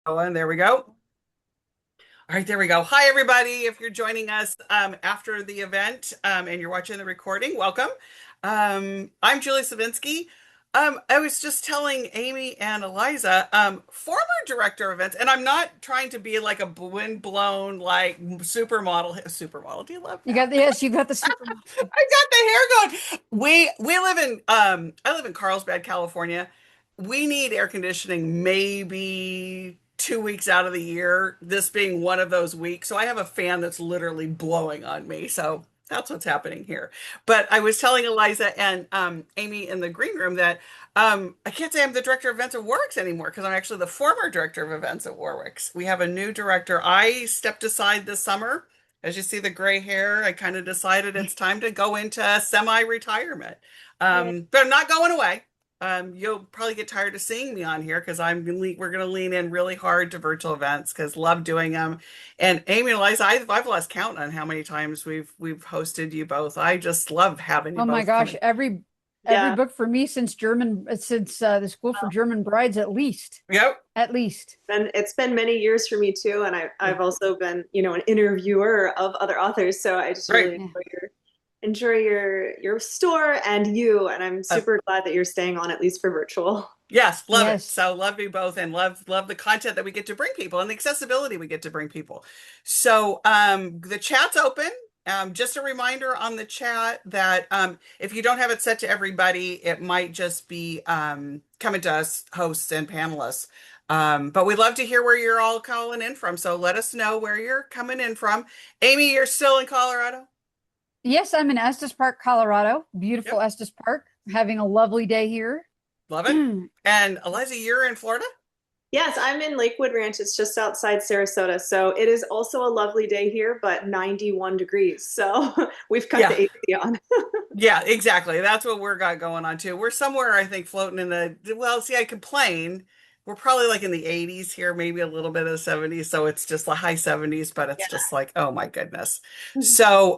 Oh, and there we go. All right, there we go. Hi, everybody. If you're joining us after the event and you're watching the recording, welcome. I'm Julie Savinsky. I was just telling Aimie and Eliza, former director of events, and I'm not trying to be like a windblown like supermodel. Supermodel, do you love You that? got yes, you got the supermodel. I got the hair going. We live in I live in Carlsbad, California. We need air conditioning maybe 2 weeks out of the year, this being one of those weeks. So I have a fan that's literally blowing on me. So that's what's happening here. But I was telling Eliza and Aimie in the green room that I can't say I'm the director of events at Warwick's anymore because I'm actually the former director of events at Warwick's. We have a new director. I stepped aside this summer. As you see the gray hair, I kind of decided it's time to go into semi-retirement. Yeah. But I'm not going away. You'll probably get tired of seeing me on here because we're going to lean in really hard to virtual events because love doing them. And Aimie and Eliza, I've lost count on how many times we've hosted you both. I just love having you Oh my both come gosh, in. every Yeah, book for me since the School for German Brides at least. Yep. At least. and it's been many years for me too, and I've also been, an interviewer of other authors, so I just Right. really Yeah. enjoy your store and you, and I'm Uh, super glad that you're staying on at least for virtual. yes, love it. Yes. So love you both and love the content that we get to bring people and the accessibility we get to bring people. So the chat's open. Just a reminder on the chat that if you don't have it set to everybody, it might just be coming to us hosts and panelists. But we'd love to hear where you're all calling in from. So let us know where you're coming in from. Aimie, you're still in Colorado? Yes, I'm in Estes Park, Colorado. Beautiful Yep. Estes Park. Having a lovely day here. Love it. And Eliza, you're in Florida? Yes, I'm in Lakewood Ranch. It's just outside Sarasota, so it is also a lovely day here, but 91 degrees. So we've cut Yeah. the AC on. Yeah, exactly. That's what we're got going on too. We're somewhere, I think, floating in well, see, I complain. We're probably like in the 80s here, maybe a little bit of the 70s. So it's just the high 70s, but it's just like, oh my goodness. So,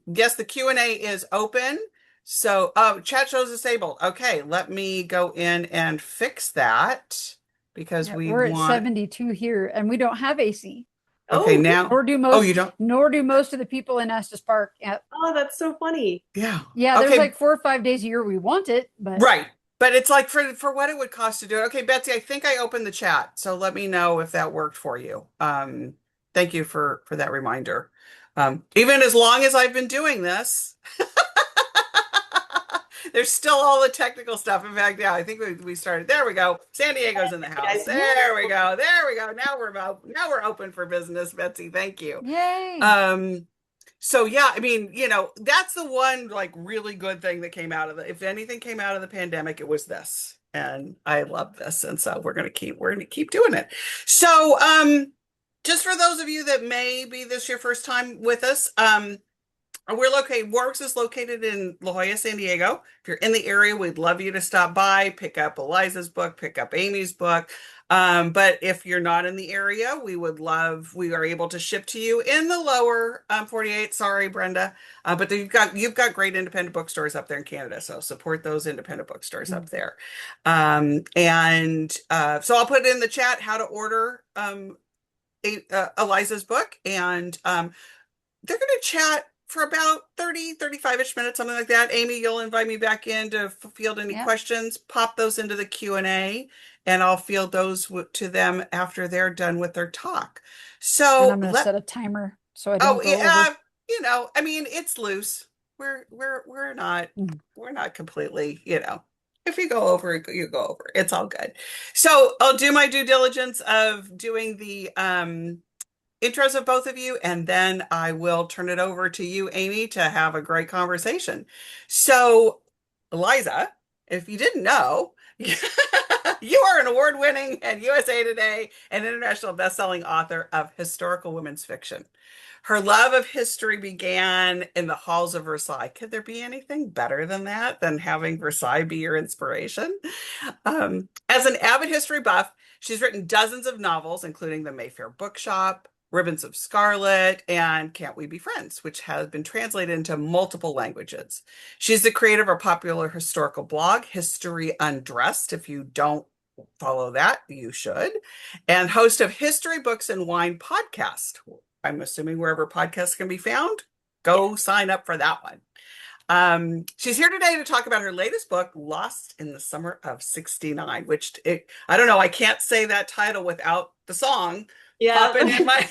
yes, the Q&A is open. So, oh, chat shows disabled. Okay, let me go in and fix that because Yeah, we we're at want, 72 here and we don't have AC. okay, Oh, now, Nor do oh, most you don't? nor do most of the people in Estes Park. Yeah. oh, that's so funny. Yeah. Yeah, there's Okay, like 4 or 5 days a year we want it, but right. But it's like for what it would cost to do it. Okay, Betsy, I think I opened the chat, so let me know if that worked for you. Thank you for that reminder. Even as long as I've been doing this, there's still all the technical stuff. In fact, yeah, I think we started. There we go. San Diego's in the house. Guys, There we go. There we go. Now we're open for business, Betsy. Thank you. yay. Um, so yeah, I mean, that's the one like really good thing that came out of it. If anything came out of the pandemic, it was this. And I love this. And so we're gonna keep doing it. So just for those of you that may be this your first time with us, Works is located in La Jolla, San Diego. If you're in the area, we'd love you to stop by, pick up Eliza's book, pick up Amy's book. But if you're not in the area, we are able to ship to you in the lower 48. Sorry, Brenda. But you've got great independent bookstores up there in Canada. So support those independent bookstores up there. And so I'll put in the chat how to order Eliza's book. And they're going to chat for about 35-ish minutes, something like that. Aimie, you'll invite me back in to field any Yeah. questions, pop those into the Q&A, and I'll field those to them after they're done with their talk. And So I'm going to set a timer so I oh don't go yeah, over. I mean, it's loose. We're not Mm. we're not completely, if you go over, you go over. It's all good. So I'll do my due diligence of doing the intros of both of you, and then I will turn it over to you, Aimie, to have a great conversation. So, Eliza, if you didn't know, you are an award-winning and USA Today and international best-selling author of historical women's fiction. Her love of history began in the halls of Versailles. Could there be anything better than that, than having Versailles be your inspiration? As an avid history buff, she's written dozens of novels, including The Mayfair Bookshop, Ribbons of Scarlet, and Can't We Be Friends, which has been translated into multiple languages. She's the creator of a popular historical blog, History Undressed. If you don't follow that. You should. And host of History, Books, and Wine podcast. I'm assuming wherever podcasts can be found, Yeah. go sign up for that one. She's here today to talk about her latest book, Lost in the Summer of '69, which I don't know, I can't say that title without the song Yeah. popping in my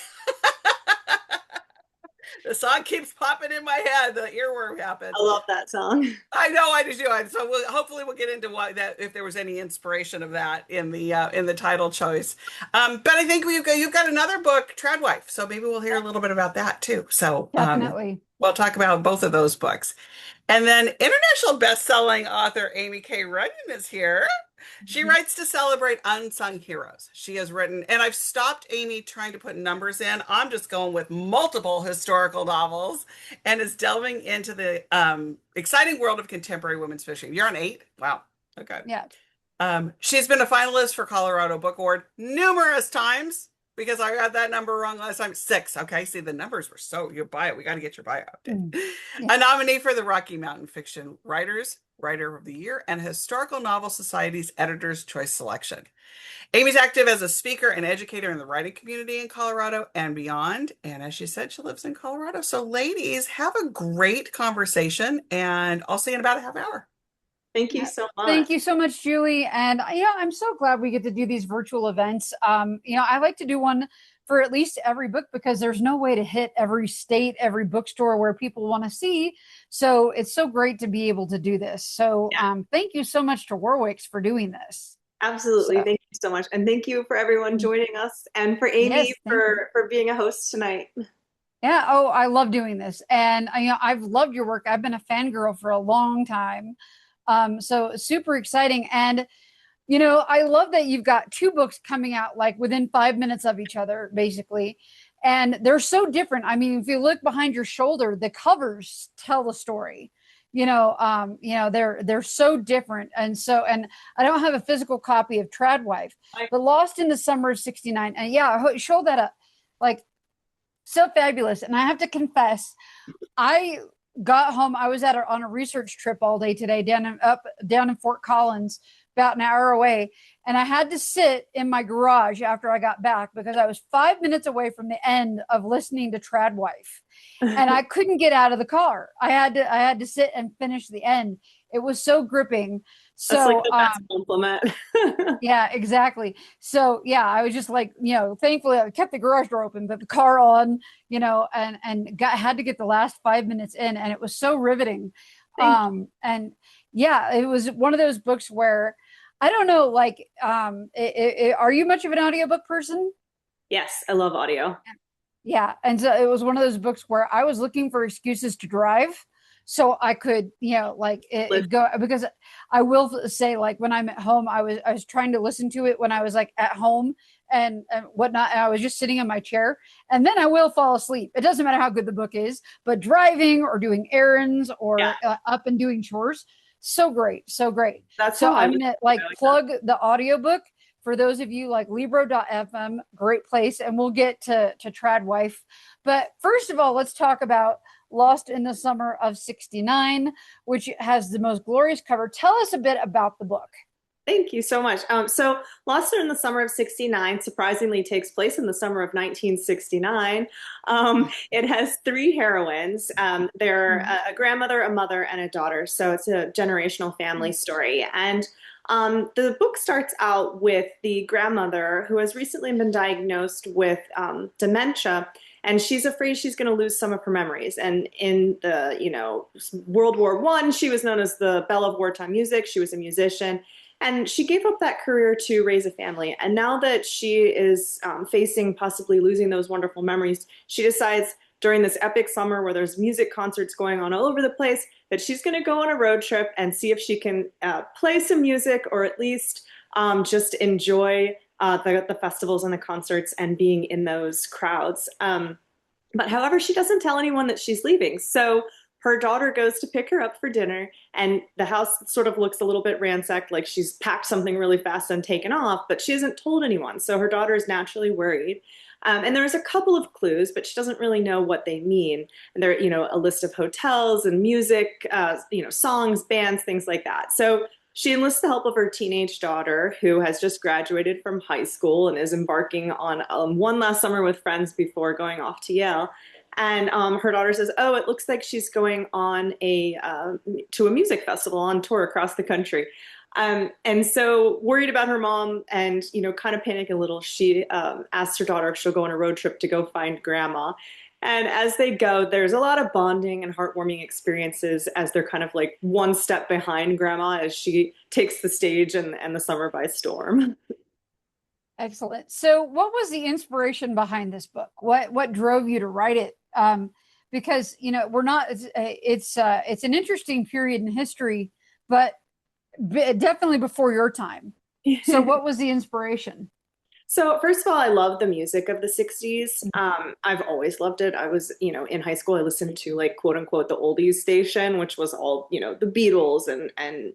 the song keeps popping in my head. The earworm happened. I love that song. I know I just do. So hopefully we'll get into what that if there was any inspiration of that in the title choice. But I think you've got another book, TRADWIFE. So maybe we'll hear a little bit about that too. So Definitely. we'll talk about both of those books. And then international best-selling author Aimie K. Runyan is here. She writes to celebrate unsung heroes. She has written, and I've stopped Aimie trying to put numbers in. I'm just going with multiple historical novels and is delving into the exciting world of contemporary women's fishing. You're on 8? Wow. Okay. Yeah. She's been a finalist for Colorado Book Award numerous times because I got that number wrong last time. 6. Okay. See, the numbers were your bio. We got to get your bio updated. Yeah. A nominee for the Rocky Mountain Fiction Writer of the Year, and Historical Novel Society's Editor's Choice Selection. Amy's active as a speaker and educator in the writing community in Colorado and beyond. And as she said, she lives in Colorado. So ladies, have a great conversation, and I'll see you in about a half hour. Thank you so much. Thank you so much, Julie. And I'm so glad we get to do these virtual events. I like to do one for at least every book because there's no way to hit every state, every bookstore where people want to see. So it's so great to be able to do this. So thank you so much to Warwick's for doing this. Absolutely. Thank you so much. And thank you for everyone joining us and for Aimie for being a host tonight. Yeah. Oh, I love doing this. And I've loved your work. I've been a fangirl for a long time. So super exciting. And I love that you've got 2 books coming out like within 5 minutes of each other, basically. And they're so different. I mean, if you look behind your shoulder, the covers tell the story. They're so different. And I don't have a physical copy of TRADWIFE, but Lost in the Summer of '69. And show that up. Like, so fabulous. And I have to confess, I got home. I was on a research trip all day today down in Fort Collins, about an hour away. And I had to sit in my garage after I got back because I was 5 minutes away from the end of listening to TRADWIFE. And I couldn't get out of the car. I had to sit and finish the end. It was so gripping. So that's like the best compliment. Yeah, exactly. So I was just like, thankfully I kept the garage door open, but the car on, had to get the last 5 minutes in, and it was so riveting. It was one of those books where I don't know, like, are you much of an audiobook person? Yes, I love audio. Yeah. And so it was one of those books where I was looking for excuses to drive so I could, go, because I will say, like, when I'm at home, I was trying to listen to it when I was like at home and whatnot. And I was just sitting in my chair, and then I will fall asleep. It doesn't matter how good the book is, but driving or doing errands or up and doing chores. So great. So great. So I'm going to plug the audiobook for those of you like Libro.fm, great place. And we'll get to TRADWIFE. But first of all, let's talk about Lost in the Summer of '69, which has the most glorious cover. Tell us a bit about the book. Thank you so much. So Lost in the Summer of '69 surprisingly takes place in the summer of 1969. It has 3 heroines. They're a grandmother, a mother, and a daughter. So it's a generational family story. And the book starts out with the grandmother who has recently been diagnosed with dementia. And she's afraid she's going to lose some of her memories. And in the, World War I, she was known as the belle of wartime music. She was a musician. And she gave up that career to raise a family. And now that she is facing possibly losing those wonderful memories, she decides during this epic summer where there's music concerts going on all over the place that she's going to go on a road trip and see if she can play some music or at least just enjoy the festivals and the concerts and being in those crowds. But however, she doesn't tell anyone that she's leaving. So her daughter goes to pick her up for dinner, and the house sort of looks a little bit ransacked, like she's packed something really fast and taken off, but she hasn't told anyone. So her daughter is naturally worried. And there's a couple of clues, but she doesn't really know what they mean. And there, a list of hotels and music, songs, bands, things like that. So she enlists the help of her teenage daughter, who has just graduated from high school and is embarking on one last summer with friends before going off to Yale. And her daughter says, "Oh, it looks like she's going on a to a music festival on tour across the country." And so, worried about her mom and kind of panicking a little, she asks her daughter if she'll go on a road trip to go find grandma. And as they go, there's a lot of bonding and heartwarming experiences as they're kind of like one step behind grandma as she takes the stage and the summer by storm. Excellent. So, what was the inspiration behind this book? What drove you to write it? Because we're not. It's an interesting period in history, but definitely before your time. So, what was the inspiration? So, first of all, I love the music of the 60s. I've always loved it. I was, in high school, I listened to like quote unquote the oldies station, which was all, the Beatles and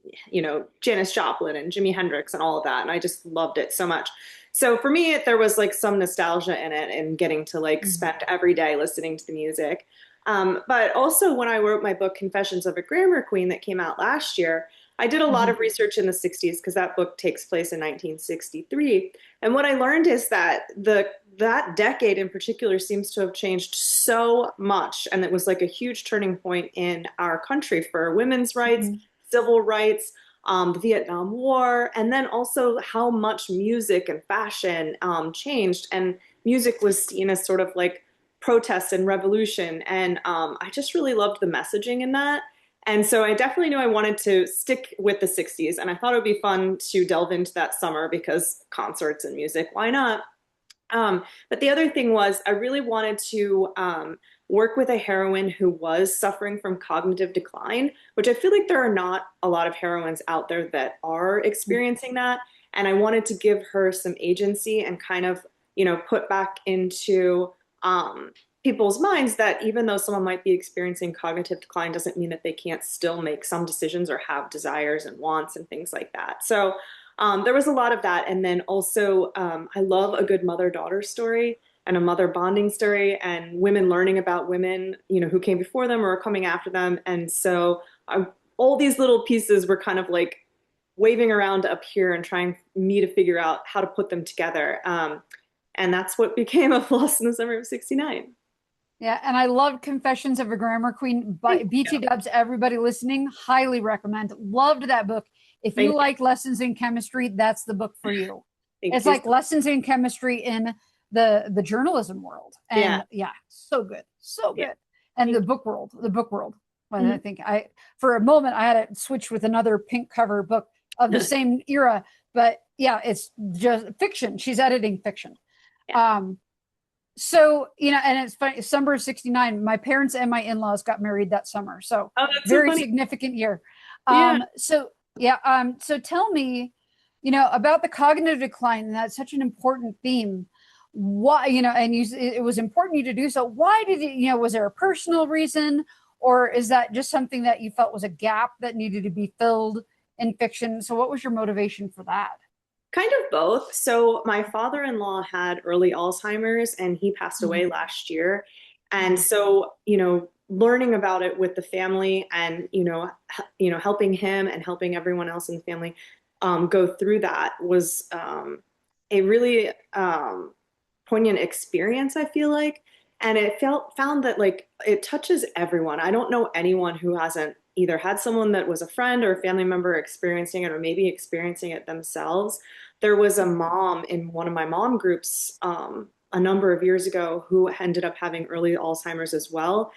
Janis Joplin and Jimi Hendrix and all of that. And I just loved it so much. So for me, there was like some nostalgia in it and getting to like spend every day listening to the music. But also when I wrote my book, Confessions of a Grammar Queen, that came out last year, I did a lot of research in the 60s because that book takes place in 1963. And what I learned is that that decade in particular seems to have changed so much. And it was like a huge turning point in our country for women's rights, civil rights, the Vietnam War, and then also how much music and fashion changed. And music was seen as sort of like protest and revolution. And I just really loved the messaging in that. And so I definitely knew I wanted to stick with the 60s. And I thought it would be fun to delve into that summer because concerts and music, why not? But the other thing was I really wanted to work with a heroine who was suffering from cognitive decline, which I feel like there are not a lot of heroines out there that are experiencing that. And I wanted to give her some agency and kind of, put back into people's minds that even though someone might be experiencing cognitive decline doesn't mean that they can't still make some decisions or have desires and wants and things like that. So there was a lot of that. And then also, I love a good mother-daughter story and a mother bonding story and women learning about women, who came before them or are coming after them. And so all these little pieces were kind of like waving around up here and trying me to figure out how to put them together. And that's what became of Lost in the Summer of '69. Yeah, and I love Confessions of a Grammar Queen by BT Dubs. Everybody listening, highly recommend. Loved that book. If you like lessons in chemistry, that's the book for you. It's like lessons in chemistry in the journalism world. And yeah, so good. So good. And the book world. But I think for a moment I had it switched with another pink cover book of the same era. But yeah, it's just fiction. She's editing fiction. So, and it's funny, summer of '69, my parents and my in-laws got married that summer. So very significant year. So tell me, about the cognitive decline, and that's such an important theme. Why, and it was important you to do so. Why did it, was there a personal reason, or is that just something that you felt was a gap that needed to be filled in fiction? So what was your motivation for that? Kind of both. So my father-in-law had early Alzheimer's and he passed away last year. And so, learning about it with the family and, helping him and helping everyone else in the family go through that was a really poignant experience, I feel like. And it found that like it touches everyone. I don't know anyone who hasn't either had someone that was a friend or a family member experiencing it or maybe experiencing it themselves. There was a mom in one of my mom groups a number of years ago who ended up having early Alzheimer's as well.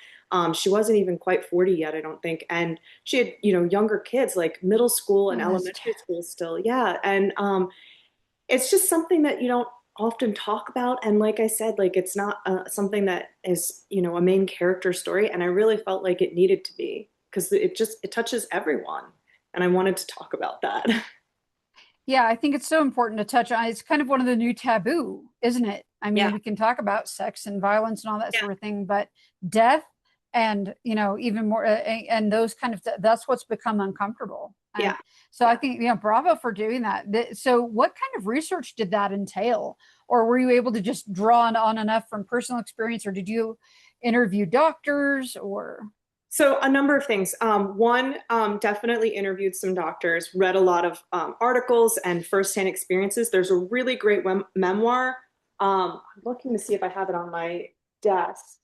She wasn't even quite 40 yet, I don't think. And she had, younger kids like middle school and elementary school still. Yeah. And it's just something that you don't often talk about. And like I said, like it's not something that is, a main character story. And I really felt like it needed to be because it touches everyone. And I wanted to talk about that. Yeah, I think it's so important to touch on. It's kind of one of the new taboo, isn't it? I mean, we can talk about sex and violence and all that sort of thing, but death and, even more, and those kind of, that's what's become uncomfortable. And so I think, bravo for doing that. So what kind of research did that entail? Or were you able to just draw on enough from personal experience, or did you interview doctors or? So a number of things. One, definitely interviewed some doctors, read a lot of articles and firsthand experiences. There's a really great memoir. I'm looking to see if I have it on my desk.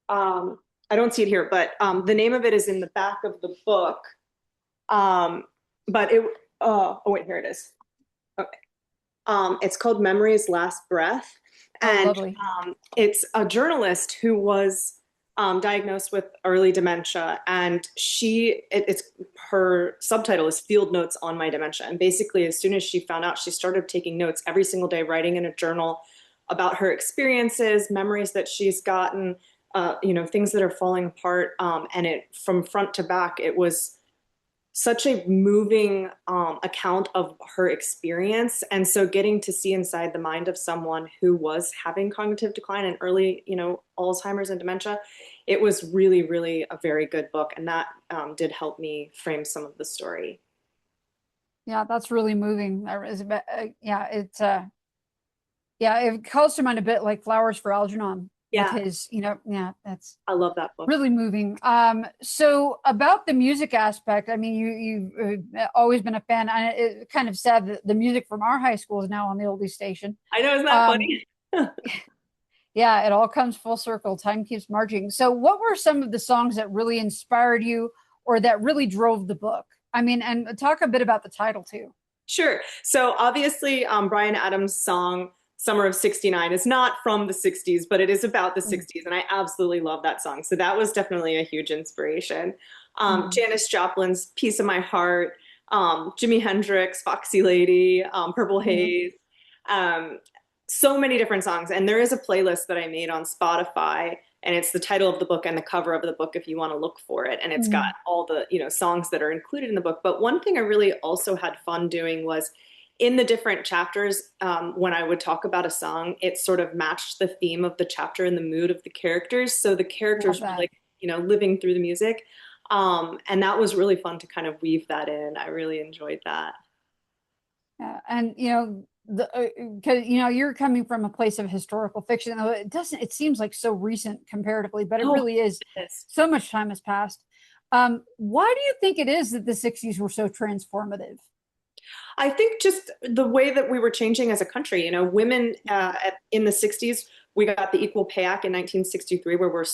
I don't see it here, but the name of it is in the back of the book. Um, but it, oh wait, here it is. Okay. It's called Memory's Last Breath. Oh, And lovely. it's a journalist who was diagnosed with early dementia. And it's her subtitle is Field Notes on My Dementia. And basically, as soon as she found out, she started taking notes every single day, writing in a journal about her experiences, memories that she's gotten, things that are falling apart. And it, from front to back, it was such a moving account of her experience. And so getting to see inside the mind of someone who was having cognitive decline and early, Alzheimer's and dementia, it was really, really a very good book. And that did help me frame some of the story. Yeah, that's really moving. Yeah, yeah, it calls to mind a bit like Flowers for Algernon with Yeah, his, yeah, that's I love that book. really moving. So about the music aspect, I mean, you've always been a fan. And it's kind of sad that the music from our high school is now on the oldie station. I know, isn't that Um, funny? yeah, it all comes full circle. Time keeps marching. So, what were some of the songs that really inspired you, or that really drove the book? I mean, and talk a bit about the title too. Sure. So obviously, Bryan Adams' song Summer of '69 is not from the '60s, but it is about the '60s. And I absolutely love that song. So that was definitely a huge inspiration. Mm-hmm. Janis Joplin's Piece of My Heart, Jimi Hendrix, Foxy Lady, Purple Mm-hmm. Haze, um, so many different songs. And there is a playlist that I made on Spotify, and it's the title of the book and the cover of the book if you want to look for it. And it's got Mm-hmm. all the, songs that are included in the book. But one thing I really also had fun doing was in the different chapters, when I would talk about a song, it sort of matched the theme of the chapter and the mood of the characters. So the Love characters were that. like, living through the music. And that was really fun to kind of weave that in. I really enjoyed that. Yeah, and the because you're coming from a place of historical fiction, though it doesn't. It seems like so recent comparatively, but it Oh, really is. goodness. So much time has passed. Why do you think it is that the '60s were so transformative? I think just the way that we were changing as a country, women in the 60s, we got the Equal Pay Act in 1963, where we're,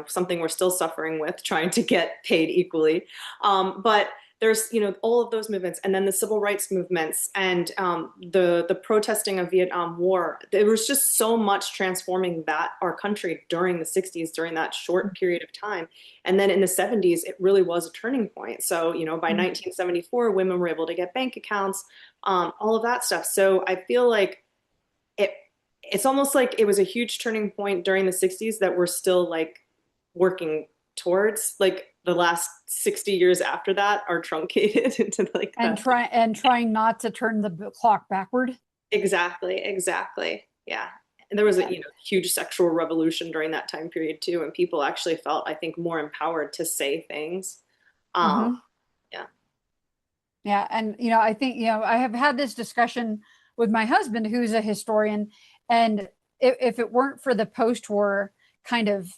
something we're still suffering with, trying to get paid equally. But there's, all of those movements, and then the civil rights movements, and the protesting of Vietnam War. There was just so much transforming that our country during the 60s, during that short period of time. And then in the 70s, it really was a turning point. So, by Mhm. 1974, women were able to get bank accounts, all of that stuff. So I feel like it, it's almost like it was a huge turning point during the 60s that we're still like working towards. Like the last 60 years after that are truncated into like And that. trying not to turn the clock backward. Exactly, exactly. Yeah. And there was a, Yeah. huge sexual revolution during that time period too, and people actually felt, I think, more empowered to say things. Um, Hmm. yeah. Yeah, and I think I have had this discussion with my husband, who's a historian, and if it weren't for the post-war kind of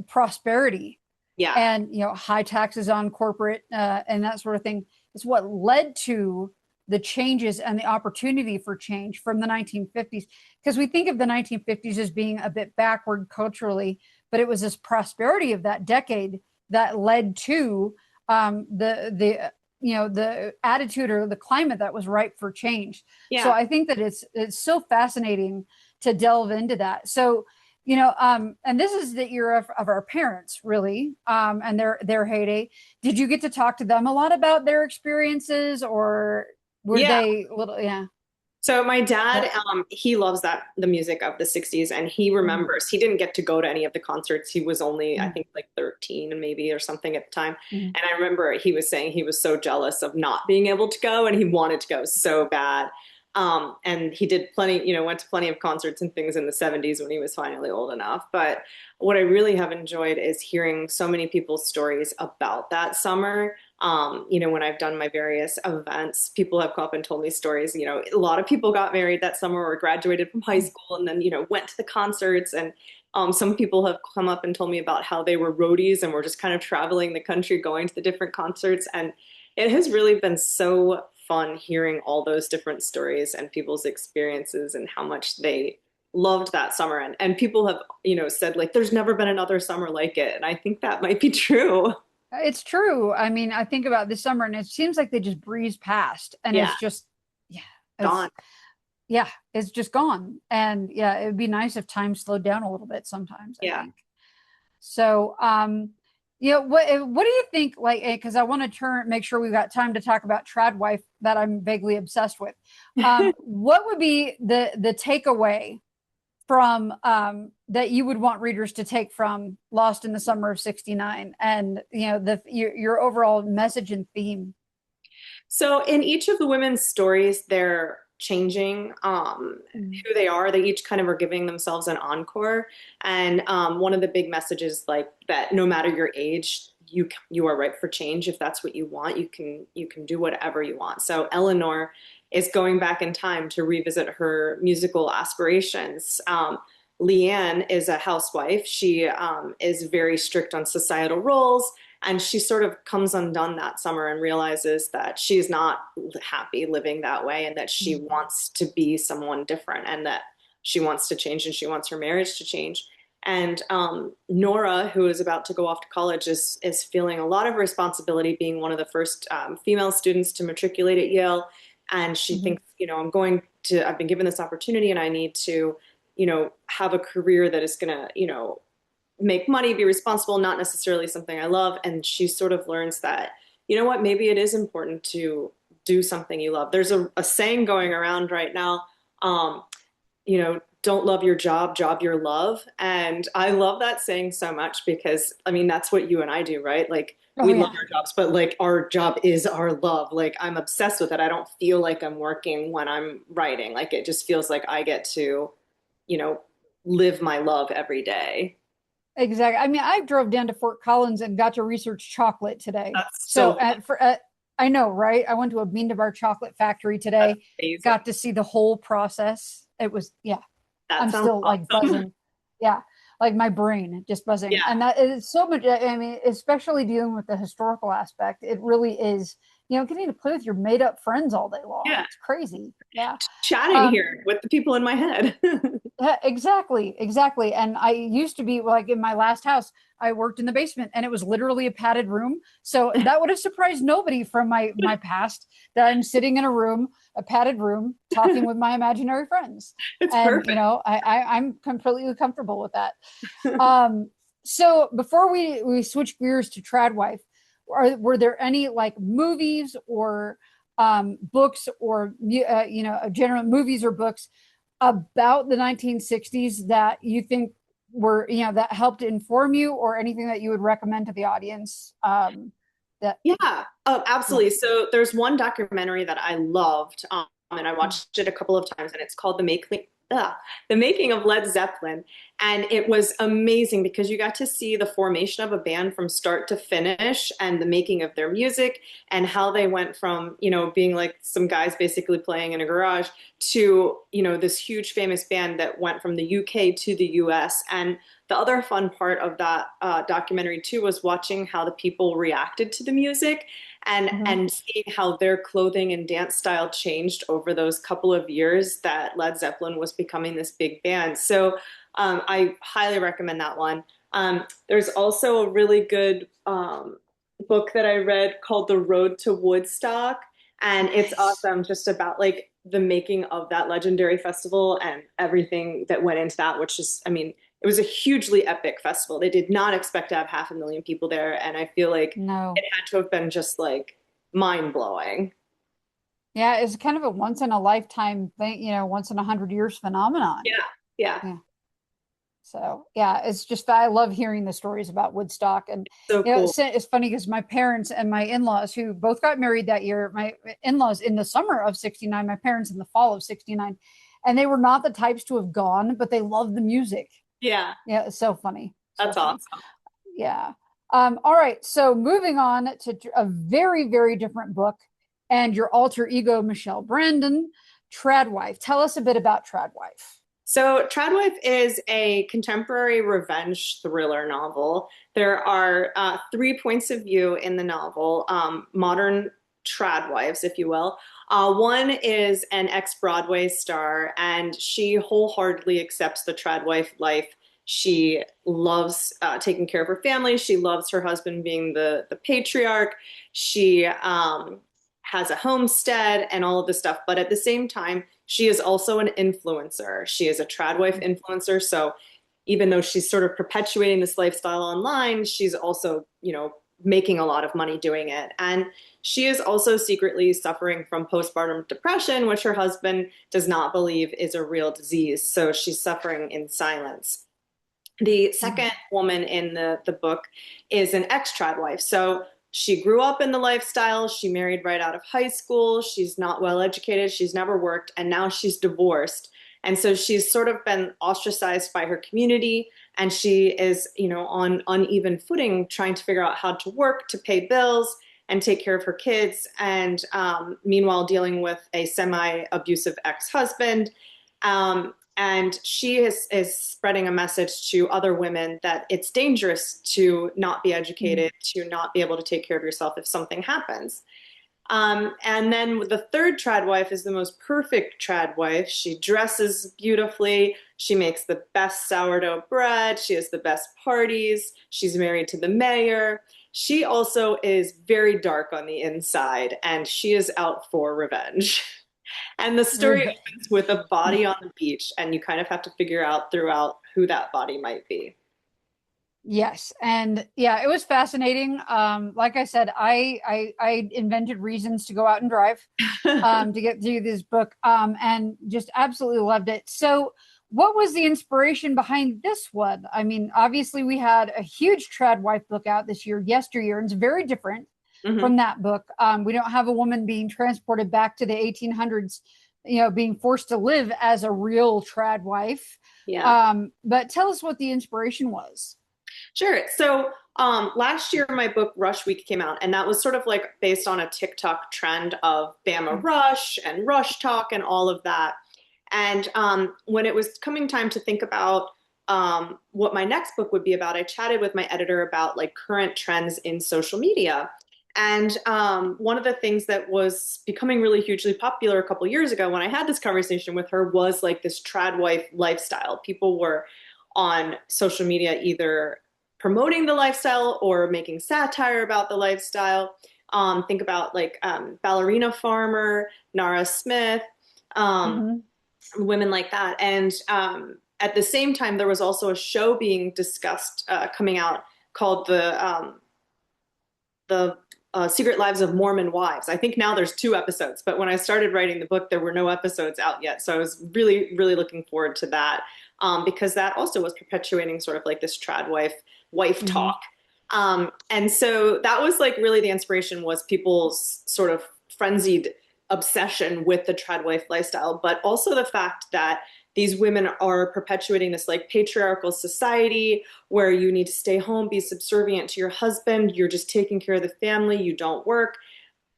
prosperity Yeah. and high taxes on corporate and that sort of thing, is what led to the changes and the opportunity for change from the 1950s. Because we think of the 1950s as being a bit backward culturally, but it was this prosperity of that decade that led to the attitude or the climate that was ripe for change. So Yeah. I think that it's so fascinating to delve into that. So and this is the era of our parents, really, and their heyday. Did you get to talk to them a lot about their experiences, or were Yeah. they little? Yeah. So my Yeah. dad, he loves the music of the 60s, and he Mhm. remembers he didn't get to go to any of the concerts. He was only, I Mhm. think, like 13 maybe or something at the time. Mhm. And I remember he was saying he was so jealous of not being able to go, and he wanted to go so bad. And he did plenty, went to plenty of concerts and things in the 70s when he was finally old enough. But what I really have enjoyed is hearing so many people's stories about that summer. When I've done my various events, people have come up and told me stories. A lot of people got married that summer or graduated from high school and then, went to the concerts. And some people have come up and told me about how they were roadies and were just kind of traveling the country, going to the different concerts. And it has really been so fun hearing all those different stories and people's experiences and how much they loved that summer. And people have, said like, there's never been another summer like it. And I think that might be true. It's true. I mean, I think about this summer and it seems like they just breeze past and Yeah, it's just, yeah, it's, gone. yeah, it's just gone. And yeah, it would be nice if time slowed down a little bit sometimes, I Yeah. think. So, what do you think? Like, because I want to make sure we've got time to talk about TRADWIFE that I'm vaguely obsessed with. What would be the takeaway from that you would want readers to take from Lost in the Summer of '69, and your overall message and theme? So in each of the women's stories, they're changing Mm. who they are. They each kind of are giving themselves an encore. And one of the big messages, like that, no matter your age, you are ripe for change. If that's what you want, you can do whatever you want. So Eleanor is going back in time to revisit her musical aspirations. Leanne is a housewife. She is very strict on societal roles. And she sort of comes undone that summer and realizes that she's not happy living that way and that she Mm. wants to be someone different and that she wants to change and she wants her marriage to change. And Nora, who is about to go off to college, is feeling a lot of responsibility being one of the first female students to matriculate at Yale. And she Mhm. thinks, I've been given this opportunity and I need to, have a career that is going to, make money, be responsible, not necessarily something I love. And she sort of learns that, what, maybe it is important to do something you love. There's a saying going around right now, don't love your job, job your love. And I love that saying so much because, I mean, that's what you and I do, right? Like, Oh we love yeah, our jobs, but like our job is our love. Like, I'm obsessed with it. I don't feel like I'm working when I'm writing. Like, it just feels like I get to, you know, live my love every day. exactly. I mean, I drove down to Fort Collins and got to research chocolate today. That's So so I know, right? I went to a bean to bar chocolate factory that's today, amazing. got to see the whole process. It was, yeah, That I'm sounds still like awesome. buzzing. Yeah, like my brain just buzzing. Yeah. And that is so much. I mean, especially dealing with the historical aspect, it really is, getting to play with your made up friends all day long. Yeah. It's crazy. Yeah. Chatting Um, here with the people in my head. yeah, exactly, exactly. And I used to be like in my last house, I worked in the basement and it was literally a padded room. So that would have surprised nobody from my past that I'm sitting in a room, a padded room, talking with my imaginary friends. It's And perfect. I'm completely comfortable with that. Um, so before we switch gears to Tradwife, were there any like movies or books or general movies or books about the 1960s that you think were that helped inform you, or anything that you would recommend to the audience? That Yeah, oh, Yeah. absolutely. So there's one documentary that I loved, and I watched it a couple of times, and it's called The Making of Led Zeppelin. And it was amazing because you got to see the formation of a band from start to finish and the making of their music and how they went from, being like some guys basically playing in a garage to, this huge famous band that went from the UK to the US. And the other fun part of that documentary too was watching how the people reacted to the music and Mhm. and seeing how their clothing and dance style changed over those couple of years that Led Zeppelin was becoming this big band. So I highly recommend that one. There's also a really good book that I read called The Road to Woodstock, and it's Nice. awesome just about like the making of that legendary festival and everything that went into that, which is, I mean, it was a hugely epic festival. They did not expect to have 500,000 people there, and I feel like No. it had to have been just like mind blowing. Yeah, it's kind of a once in a lifetime thing, once in 100 years phenomenon. Yeah, yeah, Yeah. So yeah, it's just I love hearing the stories about Woodstock, and so cool. it's funny because my parents and my in-laws, who both got married that year, my in-laws in the summer of '69, my parents in the fall of '69, and they were not the types to have gone, but they loved the music. Yeah, Yeah, it's so funny, so that's funny. awesome. Yeah. All right, so moving on to a very, very different book and your alter ego, Michelle Brandon, TRADWIFE. Tell us a bit about TRADWIFE. So, Tradwife is a contemporary revenge thriller novel. There are three points of view in the novel, modern tradwives, if you will. One is an ex-Broadway star, and she wholeheartedly accepts the tradwife life. She loves taking care of her family. She loves her husband being the patriarch. She has a homestead and all of this stuff. But at the same time, she is also an influencer. She is a tradwife influencer. So even though she's sort of perpetuating this lifestyle online, she's also, making a lot of money doing it. And she is also secretly suffering from postpartum depression, which her husband does not believe is a real disease. So she's suffering in silence. The second woman in the book is an ex-trad wife. So she grew up in the lifestyle. She married right out of high school. She's not well educated. She's never worked. And now she's divorced. And so she's sort of been ostracized by her community. And she is, on uneven footing, trying to figure out how to work, to pay bills, and take care of her kids. And meanwhile, dealing with a semi-abusive ex-husband. And she is spreading a message to other women that it's dangerous to not be educated, to not be able to take care of yourself if something happens. And then the third trad wife is the most perfect trad wife. She dresses beautifully. She makes the best sourdough bread. She has the best parties. She's married to the mayor. She also is very dark on the inside, and she is out for revenge. And the story opens with a body on the beach, and you kind of have to figure out throughout who that body might be. Yes, and yeah, it was fascinating. Like I said, I invented reasons to go out and drive to get through this book, and just absolutely loved it. So, what was the inspiration behind this one? I mean, obviously, we had a huge trad wife book out this year, yesteryear, and it's very different from that book. We don't have a woman being transported back to the 1800s, being forced to live as a real trad wife. Yeah. But tell us what the inspiration was. Sure. So last year, my book Rush Week came out, and that was sort of like based on a TikTok trend of Bama Rush and Rush Talk and all of that. And when it was coming time to think about what my next book would be about, I chatted with my editor about like current trends in social media. And one of the things that was becoming really hugely popular a couple years ago when I had this conversation with her was like this trad wife lifestyle. People were on social media either promoting the lifestyle or making satire about the lifestyle. Think about like Ballerina Farmer, Nara Smith, women like that. And at the same time, there was also a show being discussed coming out called the Secret Lives of Mormon Wives. I think now there's 2 episodes, but when I started writing the book, there were no episodes out yet. So I was really, really looking forward to that because that also was perpetuating sort of like this trad wife talk. And so that was like really the inspiration was people's sort of frenzied obsession with the trad wife lifestyle, but also the fact that these women are perpetuating this like patriarchal society where you need to stay home, be subservient to your husband, you're just taking care of the family, you don't work.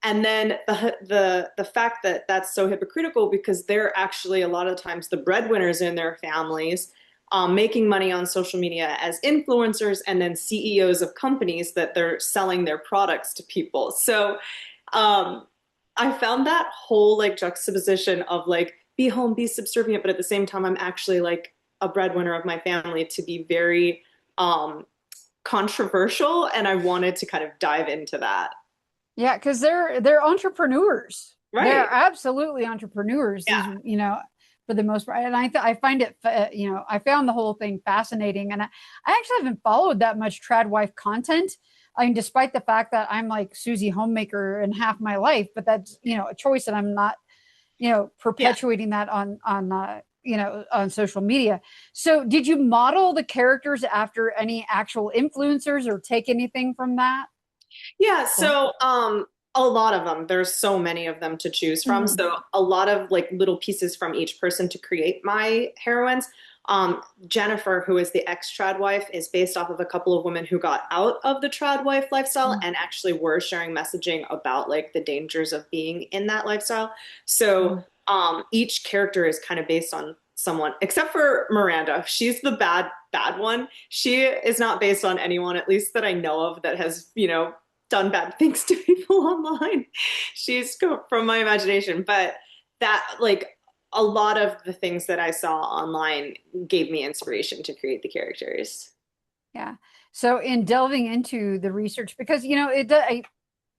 And then the fact that that's so hypocritical because they're actually a lot of times the breadwinners in their families, making money on social media as influencers and then CEOs of companies that they're selling their products to people. So I found that whole like juxtaposition of like be home, be subservient, but at the same time, I'm actually like a breadwinner of my family to be very controversial. And I wanted to kind of dive into that. Yeah, because they're entrepreneurs. Right. They're absolutely entrepreneurs. Yeah. For the most part, and I find it, I found the whole thing fascinating, and I actually haven't followed that much trad wife content. I mean, despite the fact that I'm like Susie Homemaker in half my life, but that's a choice, and I'm not perpetuating that on social media. So did you model the characters after any actual influencers or take anything from that? Yeah, so a lot of them. There's so many of them to choose from. So a lot of like little pieces from each person to create my heroines. Jennifer, who is the ex-trad wife, is based off of a couple of women who got out of the trad wife lifestyle and actually were sharing messaging about like the dangers of being in that lifestyle. So each character is kind of based on someone, except for Miranda. She's the bad one. She is not based on anyone, at least that I know of, that has, you know, done bad things to people online. She's from my imagination, but that like a lot of the things that I saw online gave me inspiration to create the characters. Yeah. So in delving into the research, because you know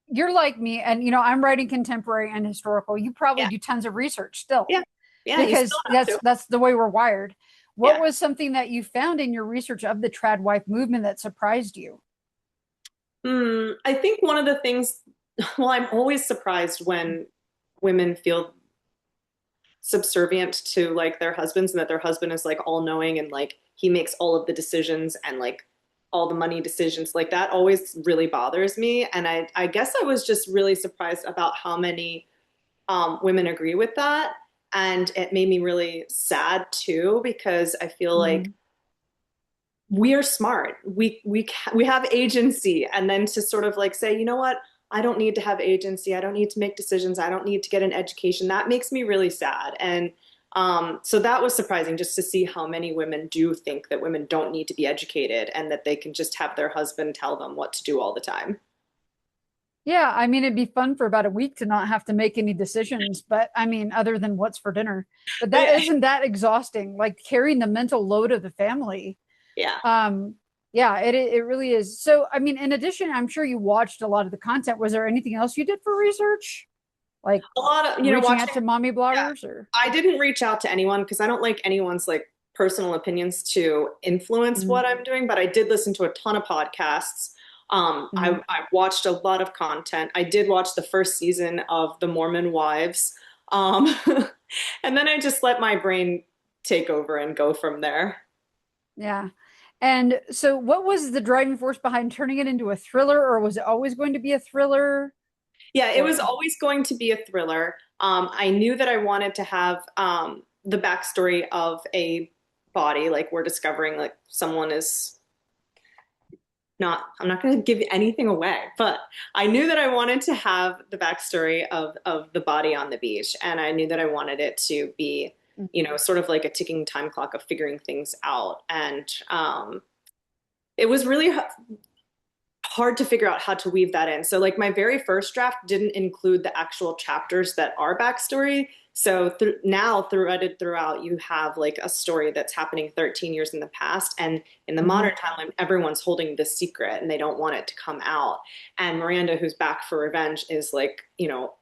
you're like me, and you know I'm writing contemporary and historical. You probably Yeah. do tons of research still, Yeah. Yeah. You still because have to. that's the way we're wired. What Yeah. was something that you found in your research of the trad wife movement that surprised you? I think one of the things, well, I'm always surprised when women feel subservient to like their husbands and that their husband is like all knowing and like he makes all of the decisions and like all the money decisions. Like that always really bothers me. And I guess I was just really surprised about how many women agree with that. And it made me really sad too, because I feel like we are smart. We have agency, and then to sort of like say, you know what? I don't need to have agency. I don't need to make decisions. I don't need to get an education. That makes me really sad. And so that was surprising just to see how many women do think that women don't need to be educated and that they can just have their husband tell them what to do all the time. Yeah, I mean, it'd be fun for about a week to not have to make any decisions, but I mean, other than what's for dinner. But that isn't that exhausting, like carrying the mental load of the family. Yeah. Yeah, it really is. So, I mean, in addition, I'm sure you watched a lot of the content. Was there anything else you did for research? Like A lot of, you know, reaching out watching, to mommy yeah. bloggers or I didn't reach out to anyone because I don't like anyone's like personal opinions to influence what I'm doing, but I did listen to a ton of podcasts. I watched a lot of content. I did watch the first season of The Mormon Wives. Um, and then I just let my brain take over and go from there. Yeah. And so what was the driving force behind turning it into a thriller, or was it always going to be a thriller? Yeah, it was Or always going to be a thriller. I knew that I wanted to have the backstory of a body, like we're discovering like someone is not, I'm not going to give anything away, but I knew that I wanted to have the backstory of the body on the beach. And I knew that I wanted it to be, you know, sort of like a ticking time clock of figuring things out. And it was really hard to figure out how to weave that in. So like my very first draft didn't include the actual chapters that are backstory. So now threaded throughout, you have like a story that's happening 13 years in the past. And in the modern timeline, everyone's holding this secret and they don't want it to come out. And Miranda, who's back for revenge, is like, you know,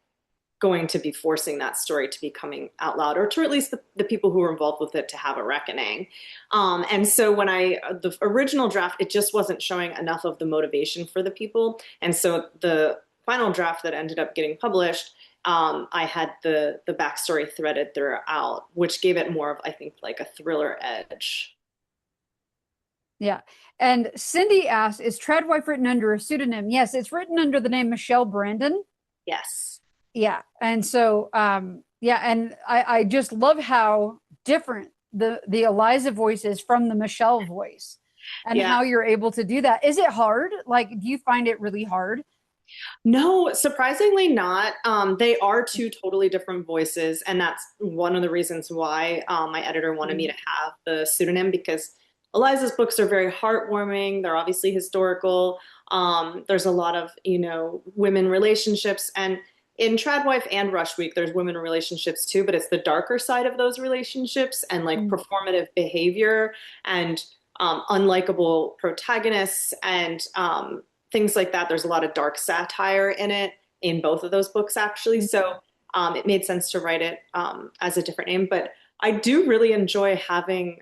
going to be forcing that story to be coming out loud, or to at least the people who were involved with it to have a reckoning. And so when the original draft, it just wasn't showing enough of the motivation for the people. And so the final draft that ended up getting published, I had the backstory threaded throughout, which gave it more of, I think, like a thriller edge. yeah. And Cindy asked, is Tradwife written under a pseudonym? Yes, it's written under the name Michelle Brandon. Yes. Yeah. And so yeah, and I just love how different the Eliza voice is from the Michelle voice, and Yeah. how you're able to do that. Is it hard? Like, do you find it really hard? No, surprisingly not. They are two totally different voices, and that's one of the reasons why my editor wanted me to have the pseudonym, because Eliza's books are very heartwarming. They're obviously historical. There's a lot of, you know, women relationships, and in Tradwife and Rush Week, there's women relationships too, but it's the darker side of those relationships and like performative behavior and unlikable protagonists and things like that. There's a lot of dark satire in it in both of those books, actually. So it made sense to write it as a different name. But I do really enjoy having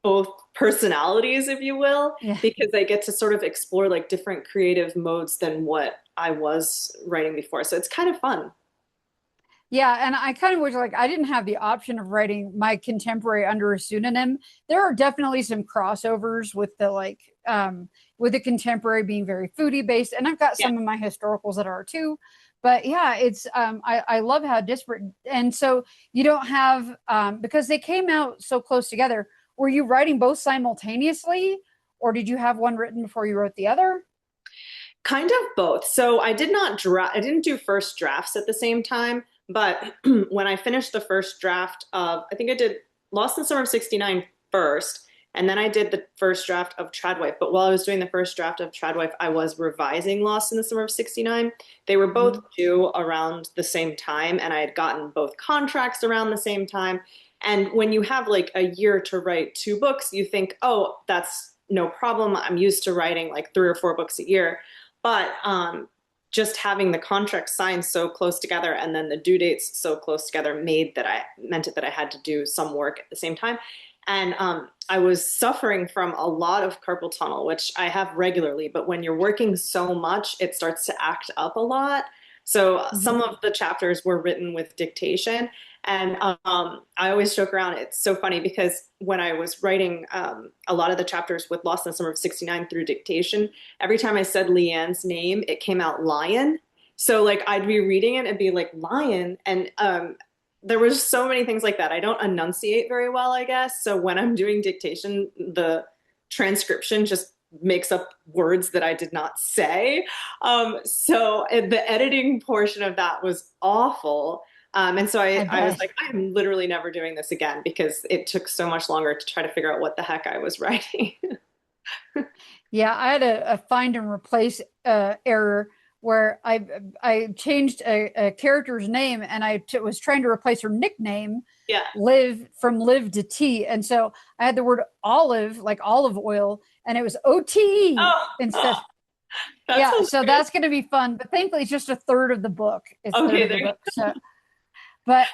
both personalities, if you will, because I get to sort of explore like different creative modes than what I was writing before. So it's kind of fun. Yeah, and I kind of wish like I didn't have the option of writing my contemporary under a pseudonym. There are definitely some crossovers with the with the contemporary being very foodie based, and I've got some of my historicals that are too. But yeah, it's I love how disparate. And so you don't have because they came out so close together. Were you writing both simultaneously, or did you have one written before you wrote the other? Kind of both. So I didn't do first drafts at the same time, but when I finished the first draft of, I think I did Lost in the Summer of '69 first, and then I did the first draft of TRADWIFE. But while I was doing the first draft of TRADWIFE, I was revising Lost in the Summer of '69. They were both Mhm. due around the same time, and I had gotten both contracts around the same time. And when you have like a year to write two books, you think, oh, that's no problem. I'm used to writing like three or four books a year. But just having the contract signed so close together and then the due dates so close together meant it that I had to do some work at the same time. And I was suffering from a lot of carpal tunnel, which I have regularly, but when you're working so much, it starts to act up a lot. So Mhm. some of the chapters were written with dictation. And I always joke around. It's so funny because when I was writing a lot of the chapters with Lost in the Summer of '69 through dictation, every time I said Leanne's name, it came out lion. So like I'd be reading it and be like lion, and there was so many things like that. I don't enunciate very well, I guess. So when I'm doing dictation, the transcription just makes up words that I did not say. So the editing portion of that was awful. And so I I was bet. like, I'm literally never doing this again because it took so much longer to try to figure out what the heck I was writing. Yeah, I had a find and replace error where I changed a character's name and was trying to replace her nickname, Yeah. Liv from Liv to T, and so I had the word olive like olive oil, and it was OTE Oh, instead. that's Yeah, so hilarious. that's going to be fun, but thankfully it's just a third of the book. It's third Okay, of the there you book. So, but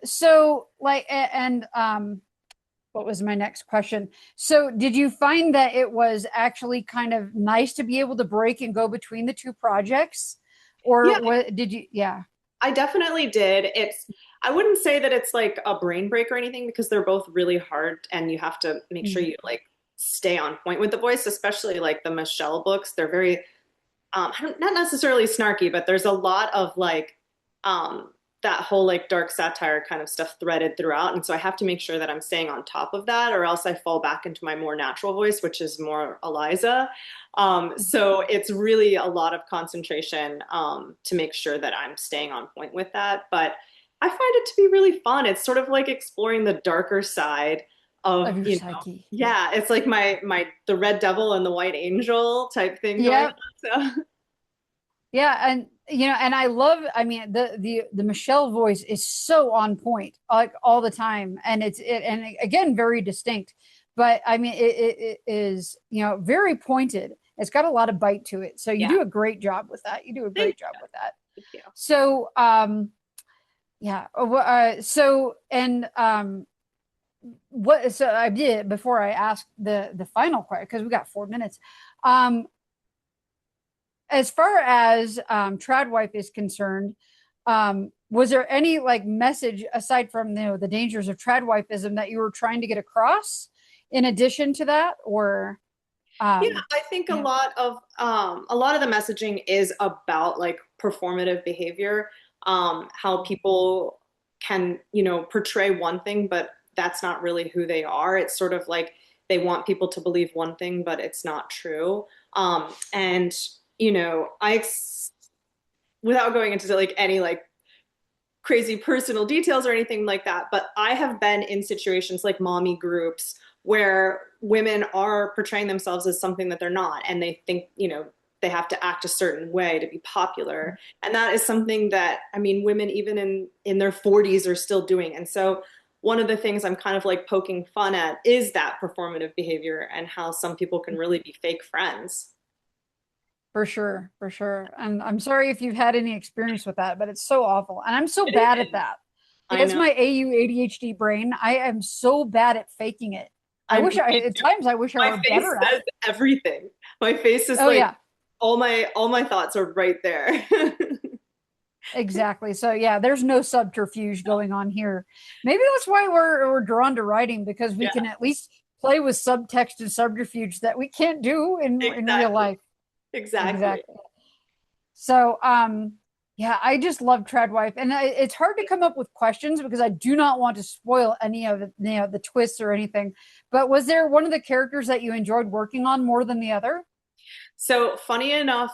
so like and what was my next question? So, did you find that it was actually kind of nice to be able to break and go between the two projects? Or Yeah, what did you? Yeah. I definitely did. I wouldn't say that it's like a brain break or anything because they're both really hard and you have to make sure Mm. you like stay on point with the voice, especially like the Michelle books. They're very, not necessarily snarky, but there's a lot of like, um, that whole like dark satire kind of stuff threaded throughout. And so I have to make sure that I'm staying on top of that or else I fall back into my more natural voice, which is more Eliza. So it's really a lot of concentration to make sure that I'm staying on point with that. But I find it to be really fun. It's sort of like exploring the darker side Of of, your psyche. yeah, it's like the red devil and the white angel type thing going Yep. on. So Yeah, and and I love. I mean, the Michelle voice is so on point, like all the time, and and again very distinct. But I mean, it is very pointed. It's got a lot of bite to it. So you yeah, do a great job with that. You do a thank great job with that. you. So yeah. So and what? So I did before I asked the final question because we got 4 minutes. Um, as far as tradwife is concerned, was there any like message aside from the dangers of tradwifism that you were trying to get across in addition to that, or Yeah, um, I think yeah, a lot of the messaging is about like performative behavior, how people can, portray one thing, but that's not really who they are. It's sort of like they want people to believe one thing, but it's not true. And without going into like any like crazy personal details or anything like that, but I have been in situations like mommy groups where women are portraying themselves as something that they're not, and they think, they have to act a certain way to be popular. And that is something that, I mean, women even in their 40s are still doing. And so one of the things I'm kind of like poking fun at is that performative behavior and how some people can really be fake friends. for sure, for sure. And I'm sorry if you've had any experience with that, but it's so awful, and I'm so It bad at is. that. I It's know. my ADHD brain. I am so bad at faking it. Me At too. times I wish I My were face better at says it. everything. My face is Oh like yeah. all my thoughts are right there. Exactly. So yeah, there's no subterfuge going on here. Maybe that's why we're drawn to writing because we Yeah, can at least play with subtext and subterfuge that we can't do in real exactly. life. Exactly. Exactly. So Yeah, I just love Tradwife, and it's hard to come up with questions because I do not want to spoil any of it, the twists or anything. But was there one of the characters that you enjoyed working on more than the other? So funny enough,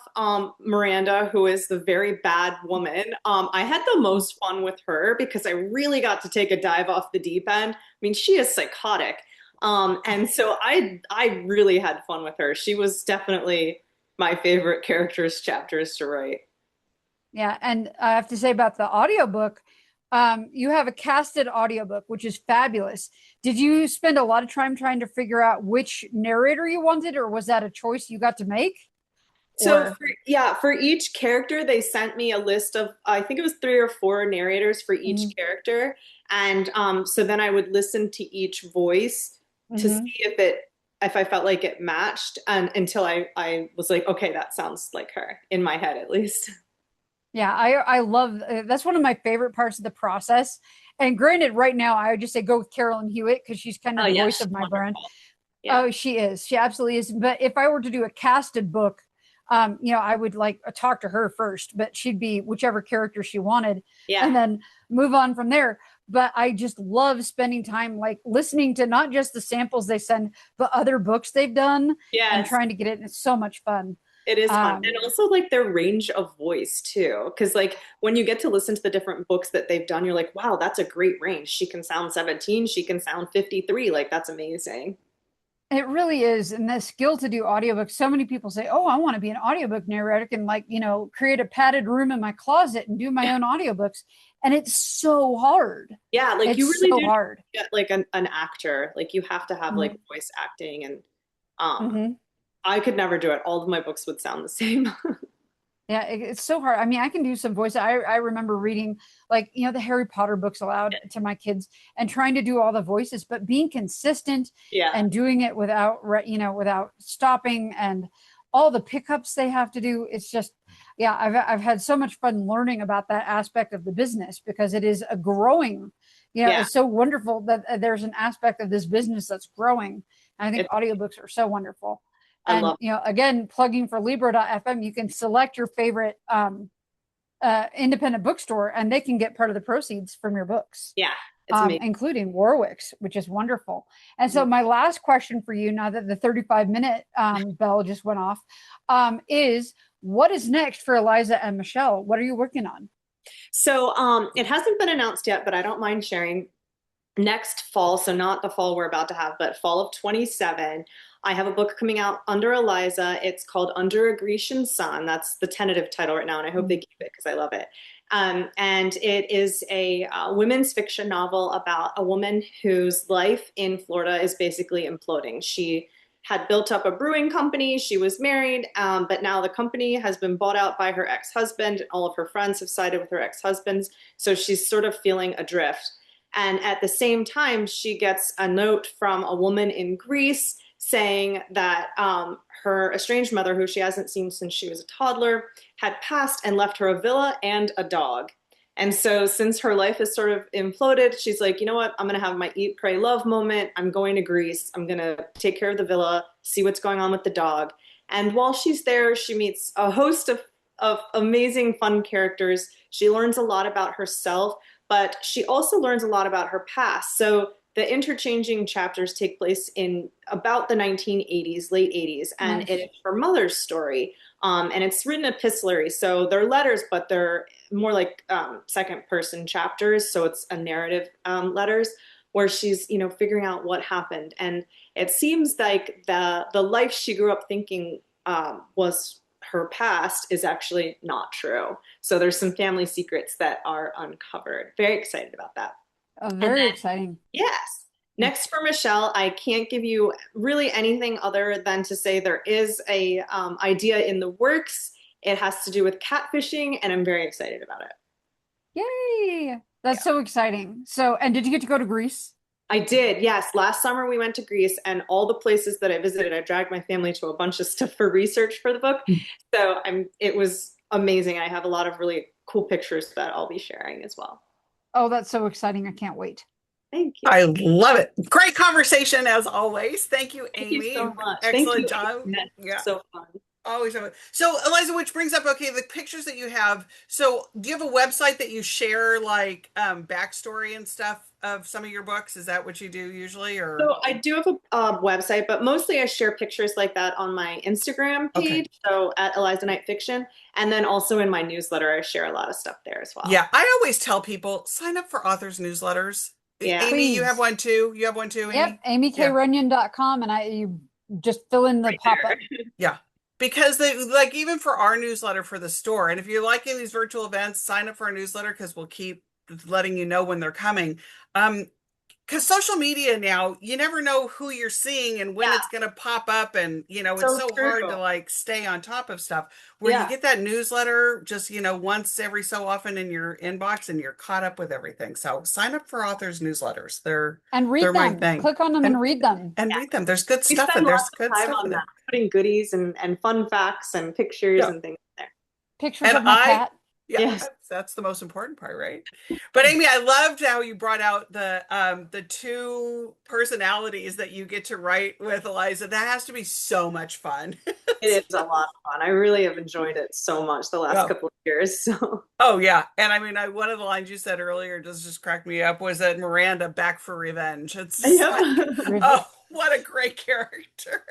Miranda, who is the very bad woman, I had the most fun with her because I really got to take a dive off the deep end. I mean, she is psychotic. And so I really had fun with her. She was definitely my favorite characters chapters to write. Yeah, and I have to say about the audiobook, you have a casted audiobook, which is fabulous. Did you spend a lot of time trying to figure out which narrator you wanted, or was that a choice you got to make? So Or for, yeah, for each character, they sent me a list of, I think it was 3 or 4 narrators for each Mhm, character. And so then I would listen to each voice to see mhm. if I felt like it matched, and until I was like, okay, that sounds like her in my head at least. Yeah, I love that's one of my favorite parts of the process. And granted, right now I would just say go with Carolyn Hewitt because she's kind Oh of the yeah, voice she's of my brand. wonderful. Yeah. Oh, she is. She absolutely is. But if I were to do a casted book, I would like talk to her first, but she'd be whichever character she wanted, Yeah. and then move on from there. But I just love spending time like listening to not just the samples they send, but other books they've done and Yes. trying to get it. And it's so much fun. It is fun. Um, And also like their range of voice too. Because like when you get to listen to the different books that they've done, you're like, wow, that's a great range. She can sound 17, she can sound 53. Like that's amazing. It really is. And the skill to do audiobooks, so many people say, oh, I want to be an audiobook narrator and like, create a padded room in my closet and do my Yeah. own audiobooks. And it's so hard. Yeah, like you It's really so do hard. get like an actor. Like you have to have like Mhm. voice acting and um Mhm. I could never do it. All of my books would sound the same. Yeah, it's so hard. I mean, I can do some voice. I remember reading like, the Harry Potter books aloud to my kids and trying to do all the voices, but being consistent Yeah. and doing it without, without stopping and all the pickups they have to do. It's just, yeah, I've had so much fun learning about that aspect of the business because it is a growing, Yeah. it's so wonderful that there's an aspect of this business that's growing. And I think It, audiobooks are so wonderful. I And love again, plugging for Libro.fm, you can select your favorite independent bookstore, and they can get part of the proceeds from your books, yeah, it's amazing. including Warwick's, which is wonderful. And so, my last question for you, now that the 35-minute bell just went off, is what is next for Eliza and Michelle? What are you working on? So it hasn't been announced yet, but I don't mind sharing. Next fall, so not the fall we're about to have, but fall of 27, I have a book coming out under Eliza. It's called Under a Grecian Sun. That's the tentative title right now, and I hope they keep it because I love it. And it is a women's fiction novel about a woman whose life in Florida is basically imploding. She had built up a brewing company. She was married, but now the company has been bought out by her ex-husband. All of her friends have sided with her ex-husbands, so she's sort of feeling adrift. And at the same time, she gets a note from a woman in Greece saying that her estranged mother, who she hasn't seen since she was a toddler, had passed and left her a villa and a dog. And so, since her life is sort of imploded, she's like, you know what? I'm going to have my eat, pray, love moment. I'm going to Greece. I'm going to take care of the villa, see what's going on with the dog. And while she's there, she meets a host of amazing, fun characters. She learns a lot about herself, but she also learns a lot about her past. So the interchanging chapters take place in about the 1980s, late 80s, and it Nice. is her mother's story. And it's written epistolary, so they're letters, but they're more like second person chapters. So it's a narrative letters where she's figuring out what happened, and it seems like the life she grew up thinking was her past is actually not true. So there's some family secrets that are uncovered. Very excited about that. And Very then, exciting. yes, next for Michelle, I can't give you really anything other than to say there is a idea in the works. It has to do with catfishing, and I'm very excited about it. Yay. That's Yeah. so exciting. So, and did you get to go to Greece? I did, yes. Last summer we went to Greece, and all the places that I visited, I dragged my family to a bunch of stuff for research for the book. So it was amazing. I have a lot of really cool pictures that I'll be sharing as well. Oh, that's so exciting. I can't wait. Thank you. I love it. Great conversation as always. Thank you, Thank you Aimie. so much. Thank Excellent you. job. Yes, Yeah. so fun. Always have it. So, Eliza, which brings up, okay, the pictures that you have. So, do you have a website that you share like backstory and stuff of some of your books? Is that what you do usually, or? So I do have a website, but mostly I share pictures like that on my Instagram Okay. page, so at Eliza Knight Fiction, and then also in my newsletter, I share a lot of stuff there as well. Yeah, I always tell people sign up for authors newsletters. Yeah. Aimie, you have Please. one too. You have one too, Yep, Aimie? Yeah. amykrunyon.com, and you just fill in the Right there. pop-up. Yeah. Because they like even for our newsletter for the store, and if you're liking these virtual events, sign up for our newsletter because we'll keep letting you know when they're coming. Um, because social media now, you never know who you're seeing and when Yeah, it's going to pop up. And, it's so so true. hard to like stay on top of stuff where you Yeah. get that newsletter just, once every so often in your inbox and you're caught up with everything. So sign up for authors newsletters. And They're read my them. thing. Click on them and And, read them. and read them. There's good We stuff spend and there's lots good of time stuff on in that, there. putting goodies and fun facts and pictures Yeah. and things there. Pictures And of my cat. yeah, Yes. that's the most important part, right? But Aimie, I loved how you brought out the two personalities that you get to write with Eliza. That has to be so much fun. It is a lot of fun. I really have enjoyed it so much the last Oh, couple of years. So, oh yeah. And I mean, one of the lines you said earlier just cracked me up was that Miranda back for revenge. It's just like, yep. Rivet. oh, what a great character.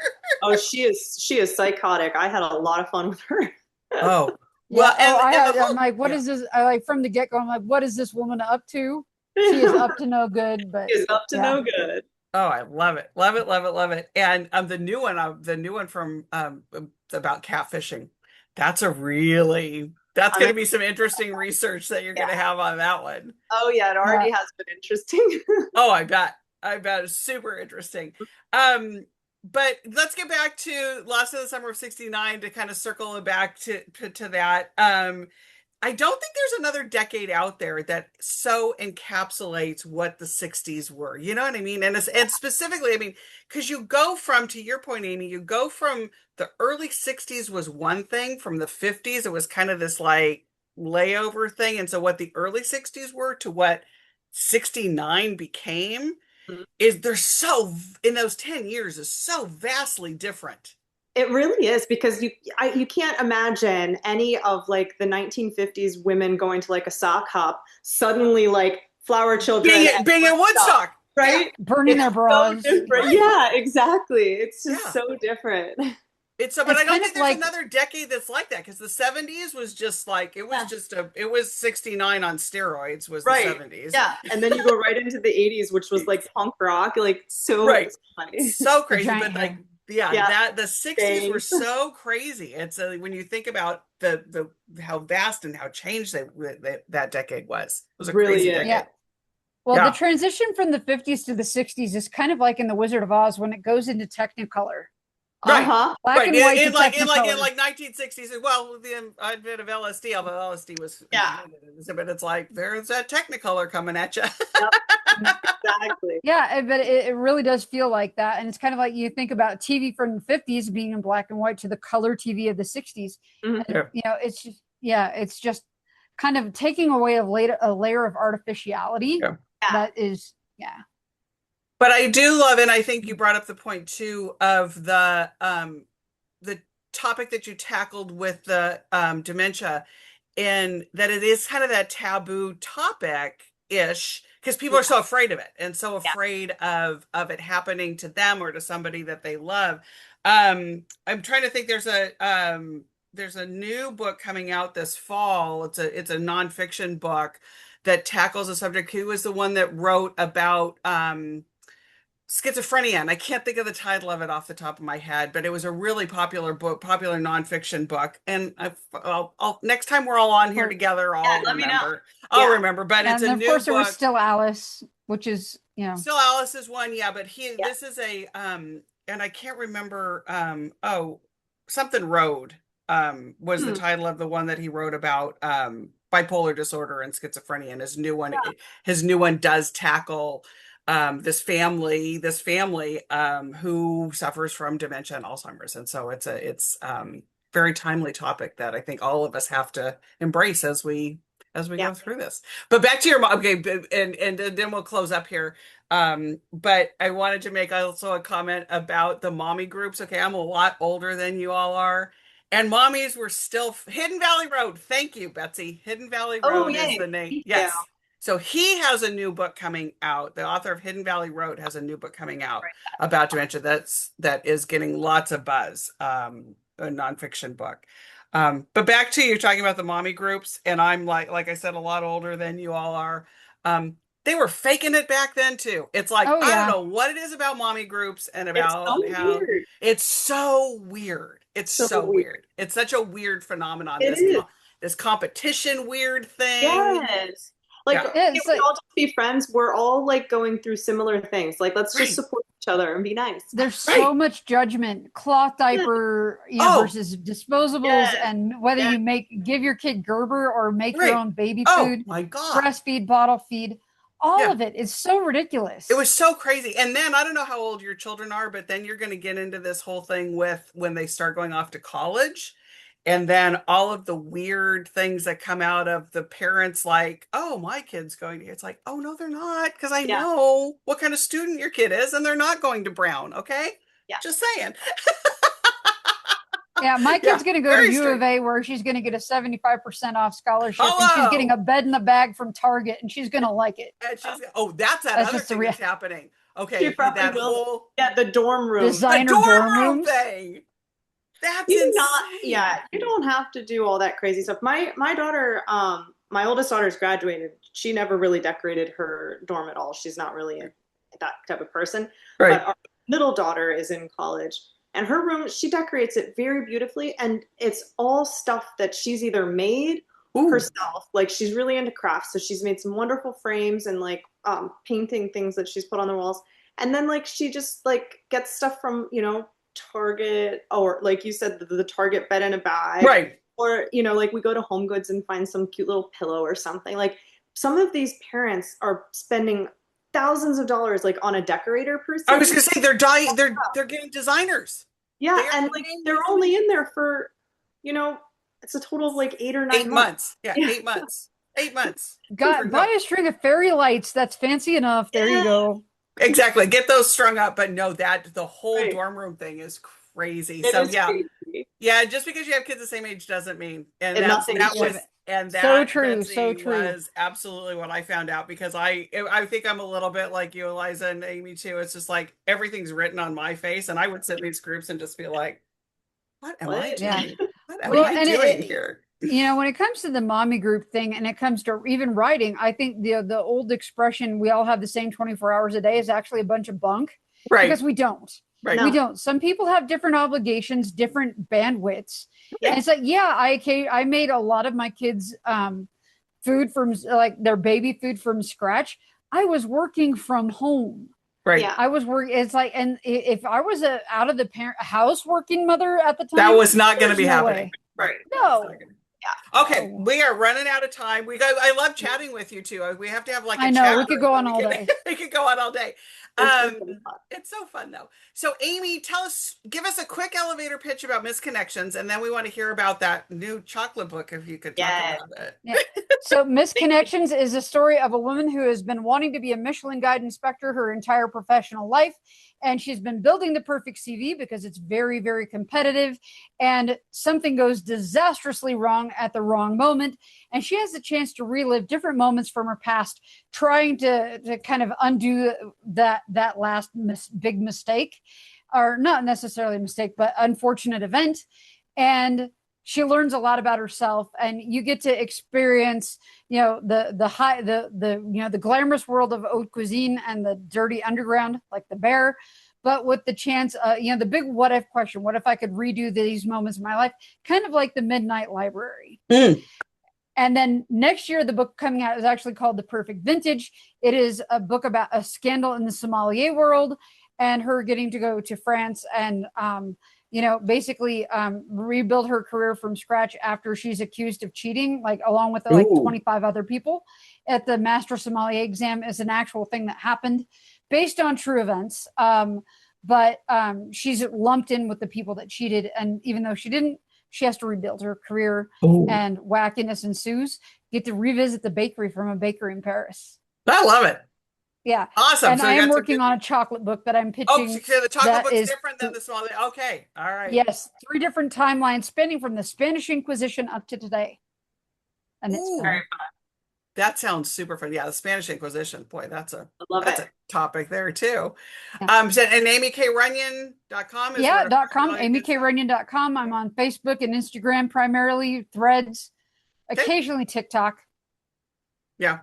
Oh, she is psychotic. I had a lot of fun with her. Oh, Yeah. well, Oh, and the I'm whole like, what yeah. is this? I like from the get-go, I'm like, what is this woman up to? She is up to no good, but She is up to yeah. no good. Oh, I love it. Love it, love it, love it. And the new one from about catfishing. That's I'm going to like, be some interesting research that you're yeah. going to have on that one. Oh yeah, it Yeah. already has been interesting. Oh, I bet. I bet it's super interesting. But let's get back to Lost in the Summer of '69 to kind of circle it back to that. I don't think there's another decade out there that so encapsulates what the '60s were. You know what I mean? And specifically, I mean, because you go from, to your point, Aimie, you go from the early '60s was one thing, from the '50s, it was kind of this like layover thing. And so what the early '60s were to what '69 became is they're so, in those 10 years, is so vastly different. It really is because you can't imagine any of like the 1950s women going to like a sock hop suddenly like flower children and Being in Woodstock. right? Burning their It's bras. so different. Right. Yeah, exactly. It's just Yeah. so different. It's so, but It's I don't kind think of there's like another decade that's like that because the '70s was just like Yeah. it was '69 on steroids was the Right. '70s. Yeah. And then you go right into the 80s, which was like punk rock, like so Right. funny. So the crazy, giant but like hair. yeah, Yeah. that the '60s were Bangs. so crazy. And so when you think about the how vast and how changed that decade was, it was a Really crazy is. decade. Yeah. Well, the Yeah. transition from the 50s to the 60s is kind of like in The Wizard of Oz when it goes into Technicolor. Right. Uh-huh. Black Right. and white to In Technicolor. like 1960s, well, with the advent of LSD, although LSD was Yeah. but it's like there's that Technicolor coming at you. Yep. Exactly. Yeah, but it really does feel like that. And it's kind of like you think about TV from the 50s being in black and white to the color TV of the 60s. Mhm. And, it's just kind of taking away a layer of artificiality Yeah. that is, yeah. But I do love, and I think you brought up the point too of the topic that you tackled with the dementia, and that it is kind of that taboo topic ish because people are so afraid of it and so Yeah. afraid of it happening to them or to somebody that they love. I'm trying to think. There's a new book coming out this fall. It's a nonfiction book that tackles a subject. Who was the one that wrote about schizophrenia? And I can't think of the title of it off the top of my head, but it was a really popular book, popular nonfiction book. And I'll next time we're all on here together, I'll let me know. remember. I'll Yeah. remember. But it's And a of new course, there was book. still Alice, which is, Still Alice's one, yeah. But Yeah. this is a and I can't remember. Something Road was the title of the one that he wrote about bipolar disorder and schizophrenia. And his new one does tackle this family who suffers from dementia and Alzheimer's. And so it's very timely topic that I think all of us have to embrace as we Yeah. go through this. But back to your mom, okay, and then we'll close up here. But I wanted to make also a comment about the mommy groups. Okay, I'm a lot older than you all are. And mommies were still Hidden Valley Road. Thank you, Betsy. Hidden Valley Oh, Road is yay. the name. Thank you. Yes. So he has a new book coming out. The author of Hidden Valley Road has a new book coming out about dementia that is getting lots of buzz. A nonfiction book. But back to you talking about the mommy groups, and I'm like I said, a lot older than you all are. Um, they were faking it back then too. It's like Oh I don't yeah. know what it is about mommy groups and It's about so how weird. it's so weird. It's So so weird. weird. It's such a weird phenomenon. It is. This competition weird thing. Yes. Like, Yeah, can It's we like all just be friends? We're all like going through similar things. Like, let's just right, support each other and be nice. there's so right. much judgment, cloth Yeah. diaper, Oh, versus disposables, Yes. and whether Yes. you give your kid Gerber or make your right. own baby Oh food, my God. breastfeed, bottle feed, all Yeah. of it is so It ridiculous. was so crazy. And then I don't know how old your children are, but then you're going to get into this whole thing with when they start going off to college. And then all of the weird things that come out of the parents, like, oh, my kid's going to, it's like, oh, no, they're not. Because I Yeah. know what kind of student your kid is, and they're not going to Brown. Okay. Yeah. Just saying. Yeah, my Yeah. kid's going to go to Very U of strict. A where she's going to get a 75% off scholarship, and she's getting a Hello. bed in the bag from Target, and she's going to like it. And she's, oh, that's that That's other just the thing that's happening. She Okay. probably That will. whole, Yeah, the dorm room. the designer dorm dorm room rooms. thing. That's You do not, insane. yeah, you don't have to do all that crazy stuff. My daughter, my oldest daughter's graduated. She never really decorated her dorm at all. She's not really that type of person. But Right. our middle daughter is in college, and her room, she decorates it very beautifully, and it's all stuff that she's either made Ooh. herself. Like, she's really into crafts, so she's made some wonderful frames and like painting things that she's put on the walls. And then like she just like gets stuff from, Target, or like you said, the Target bed in a bag, Right. or like we go to Home Goods and find some cute little pillow or something. Like, some of these parents are spending thousands of dollars like on a decorator I was person. gonna say they're dying. They're getting designers. Yeah, They are and like getting they're only in there for, you know, it's a total of like 8 or 9 eight months. months. Yeah, Yeah. 8 months. 8 months. Got buy a string of fairy lights. That's fancy enough. There you Yeah, go. Exactly. Get those strung up. But no, that the whole right. dorm room thing is crazy. It So is yeah, crazy. yeah. Just because you have kids the same age doesn't mean. And And that's nothing that Yeah, was should. but and so that true, so Betsy true. was absolutely what I found out because I think I'm a little bit like you, Eliza and Amy too. It's just like everything's written on my face, and I would sit in these groups and just be like, "What am I What? Yeah. doing? What am Well, I and doing here?" when it comes to the mommy group thing, and it comes to even writing, I think the old expression "we all have the same 24 hours a day" is actually a bunch of bunk, Right. because we don't. Right. We No. don't. Some people have different obligations, different bandwidths. Yeah. And it's like, yeah, I made a lot of my kids food from like their baby food from scratch. I was working from home. Right. Yeah. I was working. It's like, and if I was a out of the parent house working mother at the That time, was not going to there's be no happening. way. Right. No. Okay, No. we are running out of time. I love chatting with you too. We have to have like a I know chat we could group go where on all day. we could go on all day. It's really fun. It's so fun though. So Amy, give us a quick elevator pitch about Misconnections, and then we want to hear about that new chocolate book if you could talk Yeah. about it. Yeah. So Misconnections is a story of a woman who has been wanting to be a Michelin guide inspector her entire professional life. And she's been building the perfect CV because it's very, very competitive. And something goes disastrously wrong at the wrong moment. And she has the chance to relive different moments from her past, trying to kind of undo that last big mistake, or not necessarily a mistake, but unfortunate event. And she learns a lot about herself, and you get to experience, the glamorous world of haute cuisine and the dirty underground, like the bear, but with the chance, the big what if question: what if I could redo these moments in my life? Kind of like the Midnight Library. Mm. And then next year, the book coming out is actually called The Perfect Vintage. It is a book about a scandal in the sommelier world and her getting to go to France and basically rebuild her career from scratch after she's accused of cheating, like along with like 25 other people at the Master Sommelier exam. Is an actual thing that happened based on true events. But she's lumped in with the people that cheated. And even though she didn't, she has to rebuild her career. Ooh. And wackiness ensues. Get to revisit the bakery from a bakery in Paris. I love it. Yeah. Awesome. And So I we am got some working good. on a chocolate book that I'm Oh, pitching so the chocolate that book's is, different than the small. Okay. All right. yes, 3 different timelines spanning from the Spanish Inquisition up to today. And it's Ooh, fun. that sounds super fun. Yeah, the Spanish Inquisition. Boy, I love that's it. a topic there too. Yeah. And AimieKRunyan.com is where Yeah, to dot find com, all your good stuff. amykrunyon.com. I'm on Facebook and Instagram primarily, Threads, Okay. occasionally TikTok. Yeah.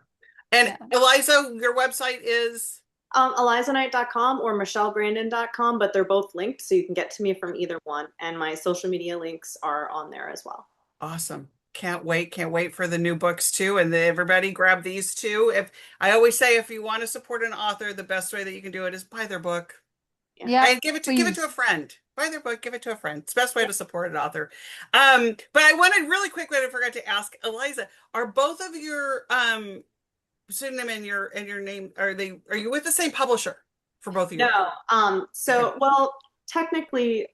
And Yeah. Eliza, your website is ElizaKnight.com or MichelleBrandon.com, but they're both linked, so you can get to me from either one. And my social media links are on there as well. awesome. Can't wait. Can't wait for the new books too. And everybody grab these too. If I always say, if you want to support an author, the best way that you can do it is buy their book. Yeah. Yeah, And give it to a please. friend. Buy their book, give it to a friend. It's the best way Yeah. to support an author. But I wanted really quick, what I forgot to ask, Eliza, are both of your pseudonym and your name, are you with the same publisher for both of you? No. Okay. Well, technically,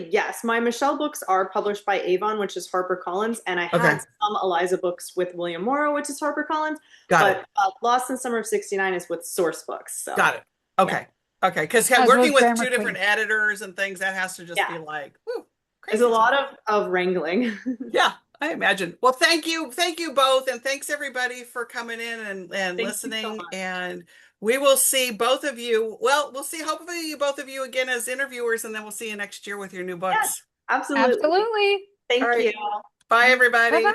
yes. My Michelle books are published by Avon, which is HarperCollins, and I Okay. had some Eliza books with William Morrow, which is HarperCollins. Got it. But Lost in Summer of '69 is with Source Books. So Got it. yeah, Okay. Okay. Because As working was with Grammar two different Queen. editors and things, that has to just yeah. be like, whew, There's a crazy lot time. of wrangling. Yeah, I imagine. Well, thank you both, and thanks everybody for coming in and Thank you so listening. much. And we will see both of you. Well, we'll see hopefully you both of you again as interviewers, and then we'll see you next year with your new Yes, books. absolutely. Absolutely. All Thank right. you. Bye, Bye everybody. bye.